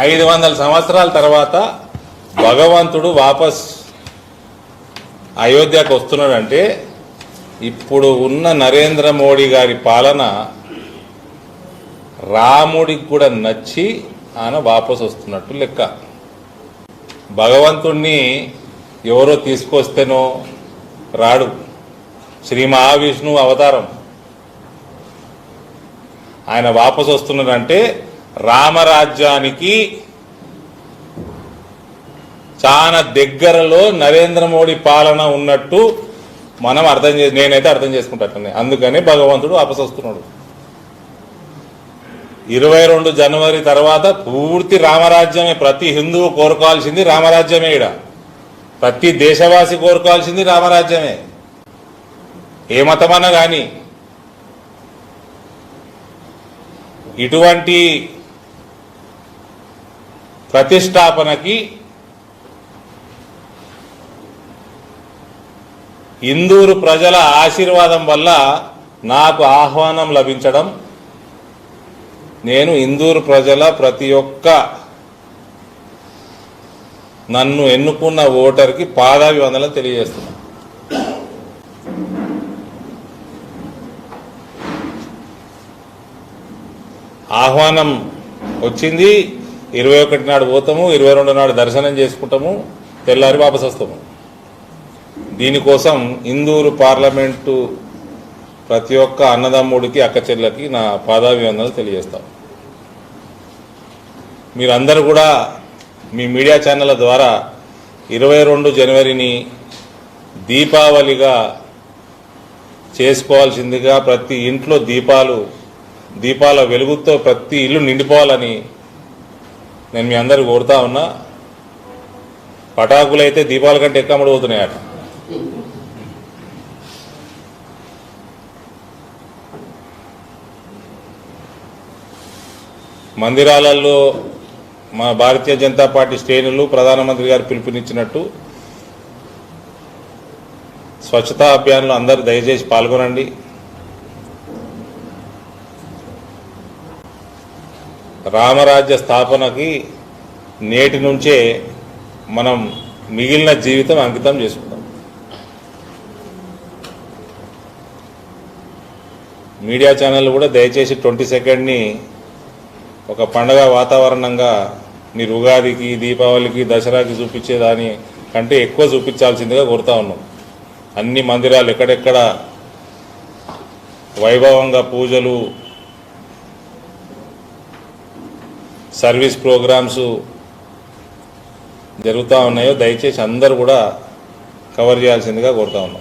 500 సంవత్సరాల తర్వాత భగవంతుడు వాపస్ అయోధ్యకు వస్తున్నాడంటే ఇప్పుడు ఉన్న నరేంద్ర మోడీ గారి పాలన రాముడికి కూడా నచ్చి ఆయన వాపస్ వస్తున్నట్టు లెక్క. భగవంతుణ్ణి ఎవరో తీసుకొస్తేనో రాడు. శ్రీ మహావిష్ణువు అవతారం. ఆయన వాపస్ వస్తున్నాడంటే రామరాజ్యానికి చాలా దగ్గరలో నరేంద్ర మోడీ పాలన ఉన్నట్టు మనం నేనైతే అర్థం చేసుకుంటాను. అందుకనే భగవంతుడు వాపస్ వస్తున్నాడు. 22 జనవరి తర్వాత పూర్తి రామరాజ్యమే. ప్రతి హిందువు కోరుకోవాల్సింది రామరాజ్యమే. ఈడ ప్రతి దేశవాసి కోరుకోవాల్సింది రామరాజ్యమే. ఏ మతమన్నా కానీ ఇటువంటి ప్రతిష్టాపనకి ఇందూరు ప్రజల ఆశీర్వాదం వల్ల నాకు ఆహ్వానం లభించడం, నేను ఇందూరు ప్రజల ప్రతి ఒక్క నన్ను ఎన్నుకున్న ఓటర్కి పాదాభివందనం తెలియజేస్తున్నా. ఆహ్వానం వచ్చింది. 21 నాడు పోతాము, 22 నాడు దర్శనం చేసుకుంటాము, తెల్లారి వాపసు వస్తాము. దీనికోసం ఇందూరు పార్లమెంటు ప్రతి ఒక్క అన్నదమ్ముడికి అక్క చెల్లెలకి నా పాదాభివందనలు తెలియజేస్తాం. మీరందరూ కూడా మీ మీడియా ఛానళ్ళ ద్వారా 22 జనవరిని దీపావళిగా చేసుకోవాల్సిందిగా, ప్రతి ఇంట్లో దీపాల వెలుగుతో ప్రతి ఇల్లు నిండిపోవాలని నేను మీ అందరూ కోరుతా ఉన్నా. పటాకులు అయితే దీపాల కంటే ఎక్కువ అమ్ముడుపోతున్నాయట. మందిరాలలో మా భారతీయ జనతా పార్టీ శ్రేణులు ప్రధానమంత్రి గారు పిలుపునిచ్చినట్టు స్వచ్ఛతా అభియాన్లో అందరూ దయచేసి పాల్గొనండి. రామరాజ్య స్థాపనకి నేటి నుంచే మనం మిగిలిన జీవితం అంకితం చేసుకుందాం. మీడియా ఛానల్ కూడా దయచేసి 20 సెకండ్ని ఒక పండగ వాతావరణంగా మీరు ఉగాదికి, దీపావళికి, దసరాకి చూపించేదాని కంటే ఎక్కువ చూపించాల్సిందిగా కోరుతా ఉన్నాం. అన్ని మందిరాలు ఎక్కడెక్కడ వైభవంగా పూజలు, సర్వీస్ ప్రోగ్రామ్స్ జరుగుతూ ఉన్నాయో దయచేసి అందరూ కూడా కవర్ చేయాల్సిందిగా కోరుతా ఉన్నాం.